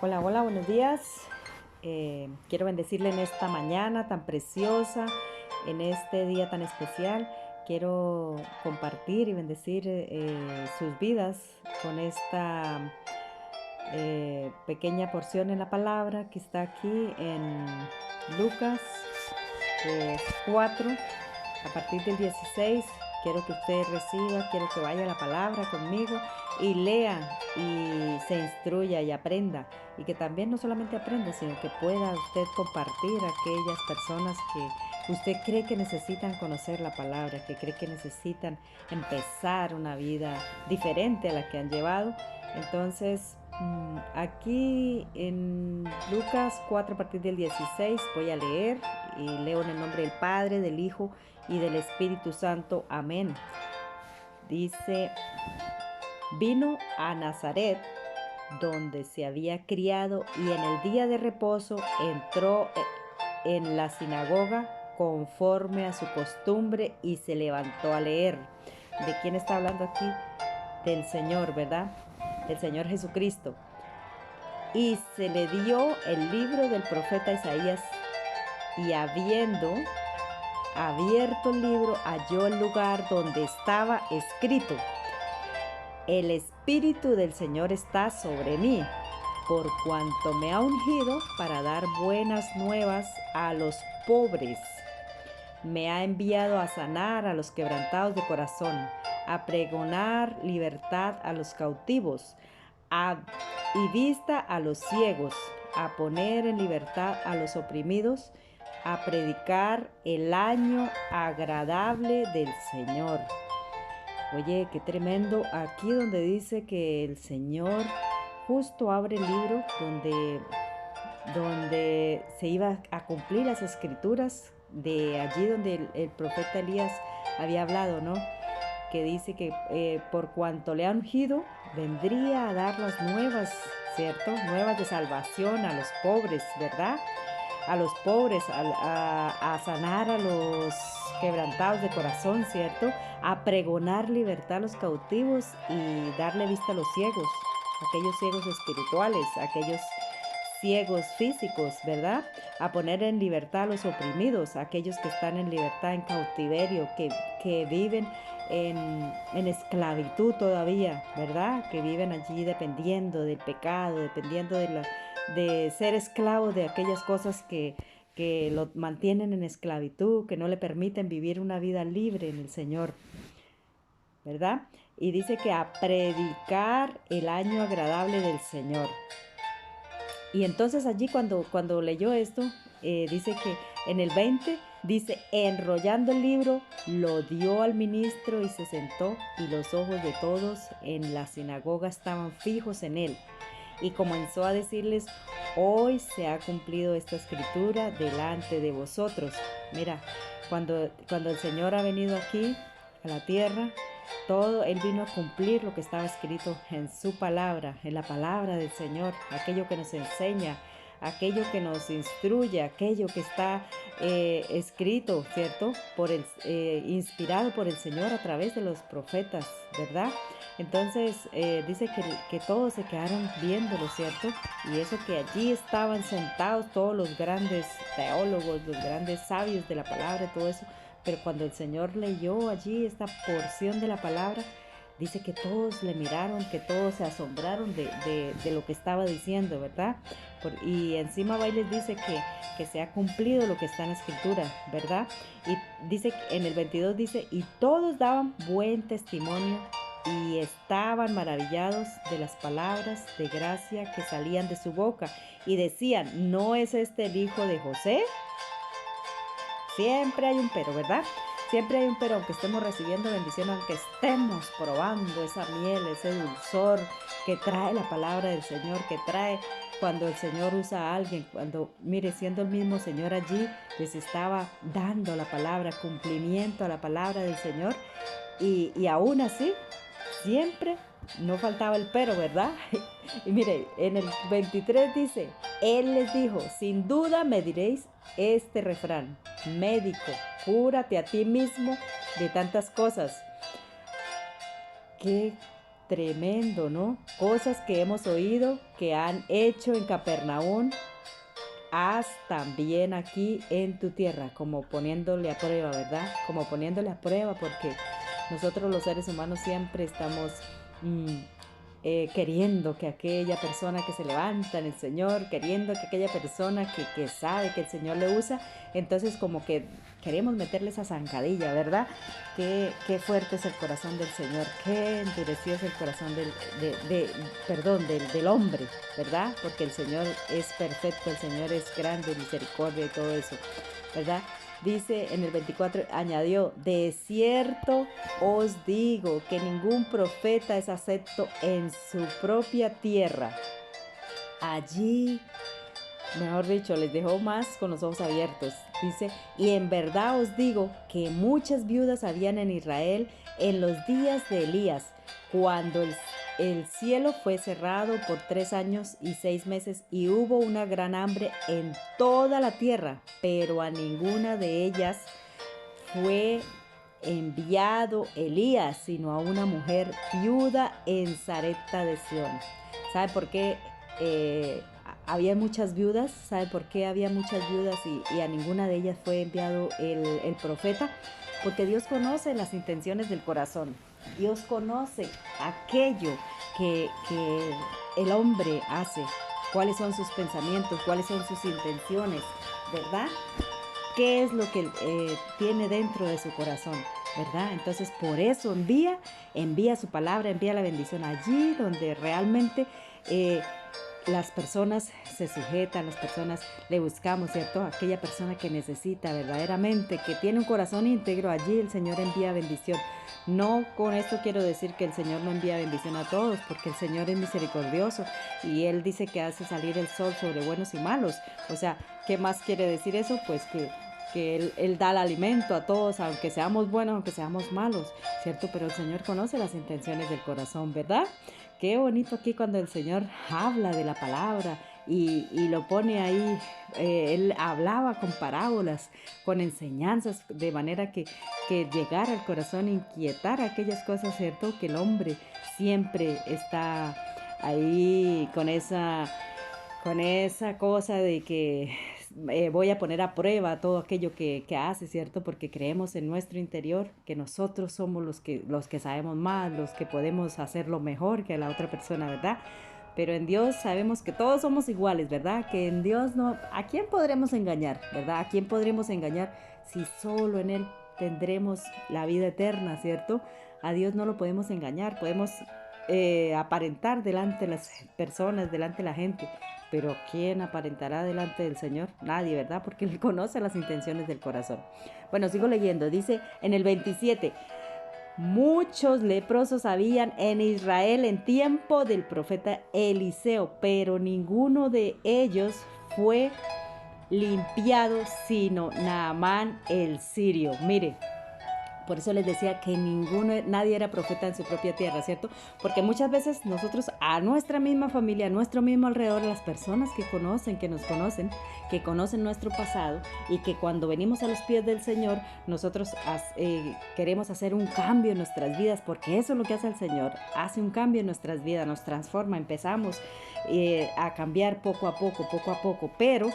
Hola, hola, buenos días. Quiero bendecirle en esta mañana tan preciosa, en este día tan especial. Quiero compartir y bendecir sus vidas con esta pequeña porción en la palabra que está aquí en Lucas 4, a partir del 16. Quiero que usted reciba, quiero que vaya a la palabra conmigo y lea y se instruya y aprenda. Y que también no solamente aprenda, sino que pueda usted compartir a aquellas personas que usted cree que necesitan conocer la palabra, que cree que necesitan empezar una vida diferente a la que han llevado. Entonces, aquí en Lucas 4 a partir del 16 voy a leer y leo en el nombre del Padre, del Hijo y del Espíritu Santo. Amén. Dice: vino a Nazaret, donde se había criado, y en el día de reposo entró en la sinagoga conforme a su costumbre y se levantó a leer. ¿De quién está hablando aquí? Del Señor, ¿verdad? Del Señor Jesucristo. Y se le dio el libro del profeta Isaías, y habiendo abierto el libro, halló el lugar donde estaba escrito: el Espíritu del Señor está sobre mí, por cuanto me ha ungido para dar buenas nuevas a los pobres. Me ha enviado a sanar a los quebrantados de corazón, a pregonar libertad a los cautivos, y vista a los ciegos, a poner en libertad a los oprimidos, a predicar el año agradable del Señor. Oye, qué tremendo. Aquí donde dice que el Señor justo abre el libro donde se iba a cumplir las escrituras de allí donde el profeta Elías había hablado, ¿no? Que dice que por cuanto le ha ungido, vendría a dar las nuevas, ¿cierto? Nuevas de salvación a los pobres, ¿verdad? A los pobres, a sanar a los quebrantados de corazón, ¿cierto? A pregonar libertad a los cautivos y darle vista a los ciegos, aquellos ciegos espirituales, aquellos ciegos físicos, ¿verdad? A poner en libertad a los oprimidos, aquellos que están en libertad, en cautiverio, que viven en esclavitud todavía, ¿verdad? Que viven allí dependiendo del pecado, dependiendo de ser esclavos de aquellas cosas que lo mantienen en esclavitud, que no le permiten vivir una vida libre en el Señor, ¿verdad? Y dice que a predicar el año agradable del Señor. Y entonces allí cuando leyó esto, dice que en el 20, dice: enrollando el libro, lo dio al ministro y se sentó, y los ojos de todos en la sinagoga estaban fijos en él. Y comenzó a decirles: hoy se ha cumplido esta escritura delante de vosotros. Mira, cuando el Señor ha venido aquí a la tierra, Él vino a cumplir lo que estaba escrito en su palabra, en la palabra del Señor, aquello que nos enseña, aquello que nos instruye, aquello que está escrito, ¿cierto? Inspirado por el Señor a través de los profetas, ¿verdad? Entonces dice que todos se quedaron viéndolo, ¿cierto? Y eso que allí estaban sentados todos los grandes teólogos, los grandes sabios de la palabra y todo eso. Pero cuando el Señor leyó allí esta porción de la palabra, dice que todos le miraron, que todos se asombraron de lo que estaba diciendo, ¿verdad? Y encima va y les dice que se ha cumplido lo que está en la escritura, ¿verdad? Y dice, en el 22 dice: y todos daban buen testimonio y estaban maravillados de las palabras de gracia que salían de su boca, y decían: ¿no es este el hijo de José? Siempre hay un pero, ¿verdad? Siempre hay un pero, aunque estemos recibiendo bendición, aunque estemos probando esa miel, ese dulzor que trae la palabra del Señor, que trae cuando el Señor usa a alguien, cuando, mire, siendo el mismo Señor allí, les estaba dando la palabra, cumplimiento a la palabra del Señor, y aún así, siempre no faltaba el pero, ¿verdad? Y mire, en el 23 dice: Él les dijo: sin duda me diréis este refrán: médico, cúrate a ti mismo de tantas cosas. Qué tremendo, ¿no? Cosas que hemos oído que han hecho en Capernaum, haz también aquí en tu tierra, como poniéndole a prueba, ¿verdad? Como poniéndole a prueba, porque nosotros los seres humanos siempre estamos mm, queriendo que aquella persona que se levanta en el Señor, queriendo que aquella persona que sabe que el Señor le usa, entonces como que queremos meterle esa zancadilla, ¿verdad? Qué fuerte es el corazón del Señor, qué endurecido es el corazón del hombre, ¿verdad? Porque el Señor es perfecto, el Señor es grande, misericordia y todo eso, ¿verdad? Dice en el 24, añadió, de cierto os digo que ningún profeta es acepto en su propia tierra. Allí, mejor dicho, les dejó más con los ojos abiertos. Dice, y en verdad os digo que muchas viudas habían en Israel en los días de Elías, cuando el cielo fue cerrado por 3 años y 6 meses y hubo una gran hambre en toda la tierra, pero a ninguna de ellas fue enviado Elías, sino a una mujer viuda en Sarepta de Sión. ¿Sabe por qué había muchas viudas? ¿Sabe por qué había muchas viudas y a ninguna de ellas fue enviado el profeta? Porque Dios conoce las intenciones del corazón. Dios conoce aquello que el hombre hace, cuáles son sus pensamientos, cuáles son sus intenciones, ¿verdad? Qué es lo que tiene dentro de su corazón, ¿verdad? Entonces por eso envía su palabra, envía la bendición allí donde realmente las personas se sujetan, las personas le buscamos, ¿cierto? Aquella persona que necesita verdaderamente, que tiene un corazón íntegro, allí el Señor envía bendición. No con esto quiero decir que el Señor no envía bendición a todos, porque el Señor es misericordioso y Él dice que hace salir el sol sobre buenos y malos. O sea, ¿qué más quiere decir eso? Pues que él da el alimento a todos, aunque seamos buenos, aunque seamos malos, ¿cierto? Pero el Señor conoce las intenciones del corazón, ¿verdad? Qué bonito aquí cuando el Señor habla de la palabra y lo pone ahí. Él hablaba con parábolas, con enseñanzas, de manera que llegara al corazón, inquietar aquellas cosas, ¿cierto? Que el hombre siempre está ahí con esa cosa de que voy a poner a prueba todo aquello que hace, ¿cierto? Porque creemos en nuestro interior que nosotros somos los que sabemos más, los que podemos hacerlo mejor que la otra persona, ¿verdad? Pero en Dios sabemos que todos somos iguales, ¿verdad? Que en Dios no... ¿A quién podremos engañar, verdad? ¿A quién podremos engañar si solo en Él tendremos la vida eterna, ¿cierto? A Dios no lo podemos engañar, podemos aparentar delante de las personas, delante de la gente, pero ¿quién aparentará delante del Señor? Nadie, ¿verdad? Porque Él conoce las intenciones del corazón. Bueno, sigo leyendo. Dice en el 27, muchos leprosos habían en Israel en tiempo del profeta Eliseo, pero ninguno de ellos fue limpiado, sino Naamán el sirio. Mire, por eso les decía que nadie era profeta en su propia tierra, ¿cierto? Porque muchas veces nosotros a nuestra misma familia, a nuestro mismo alrededor, las personas que nos conocen, que conocen nuestro pasado y que cuando venimos a los pies del Señor, nosotros queremos hacer un cambio en nuestras vidas, porque eso es lo que hace el Señor, hace un cambio en nuestras vidas, nos transforma, empezamos a cambiar poco a poco, pero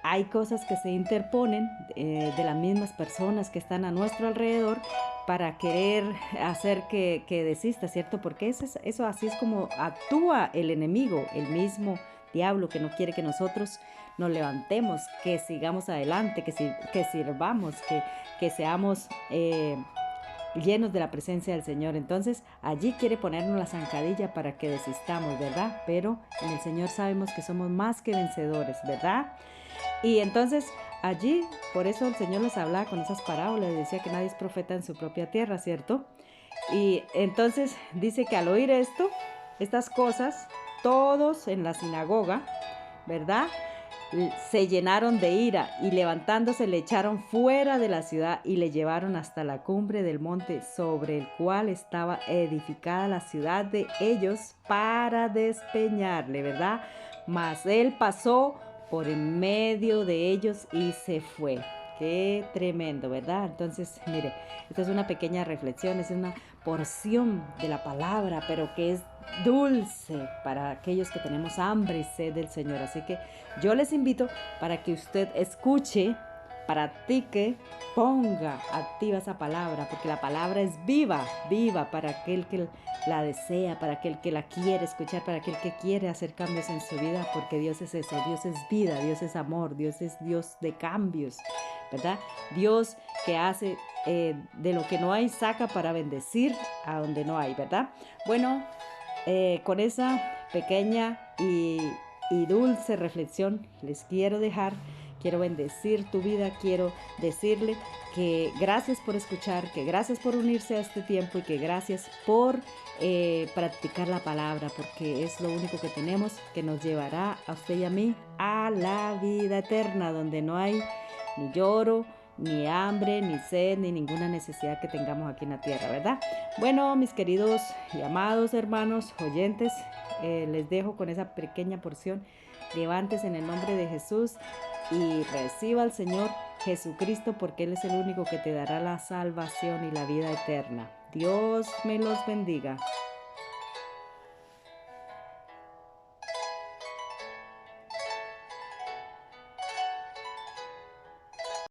hay cosas que se interponen de las mismas personas que están a nuestro alrededor para querer hacer que desista, ¿cierto? Porque eso así es como actúa el enemigo, el mismo diablo que no quiere que nosotros nos levantemos, que sigamos adelante, que sirvamos, que seamos llenos de la presencia del Señor. Entonces allí quiere ponernos la zancadilla para que desistamos, ¿verdad? Pero en el Señor sabemos que somos más que vencedores, ¿verdad? Y entonces allí, por eso el Señor les hablaba con esas parábolas, decía que nadie es profeta en su propia tierra, ¿cierto? Y entonces dice que al oír estas cosas, todos en la sinagoga, ¿verdad?, se llenaron de ira y levantándose le echaron fuera de la ciudad y le llevaron hasta la cumbre del monte sobre el cual estaba edificada la ciudad de ellos para despeñarle, ¿verdad? Mas él pasó por en medio de ellos y se fue. Qué tremendo, ¿verdad? Entonces, mire, esta es una pequeña reflexión, es una porción de la palabra, pero que es dulce para aquellos que tenemos hambre y sed del Señor. Así que yo les invito para que usted escuche, practique, ponga, activa esa palabra, porque la palabra es viva, viva para aquel que la desea, para aquel que la quiere escuchar, para aquel que quiere hacer cambios en su vida, porque Dios es eso, Dios es vida, Dios es amor, Dios es Dios de cambios, ¿verdad? Dios que hace de lo que no hay, saca para bendecir a donde no hay, ¿verdad? Bueno, con esa pequeña y dulce reflexión les quiero dejar. Quiero bendecir tu vida, quiero decirle que gracias por escuchar, que gracias por unirse a este tiempo y que gracias por practicar la palabra, porque es lo único que tenemos que nos llevará a usted y a mí a la vida eterna, donde no hay ni lloro, ni hambre, ni sed, ni ninguna necesidad que tengamos aquí en la tierra, ¿verdad? Bueno, mis queridos y amados hermanos, oyentes, les dejo con esa pequeña porción. Levántese en el nombre de Jesús y reciba al Señor Jesucristo, porque Él es el único que te dará la salvación y la vida eterna. Dios me los bendiga.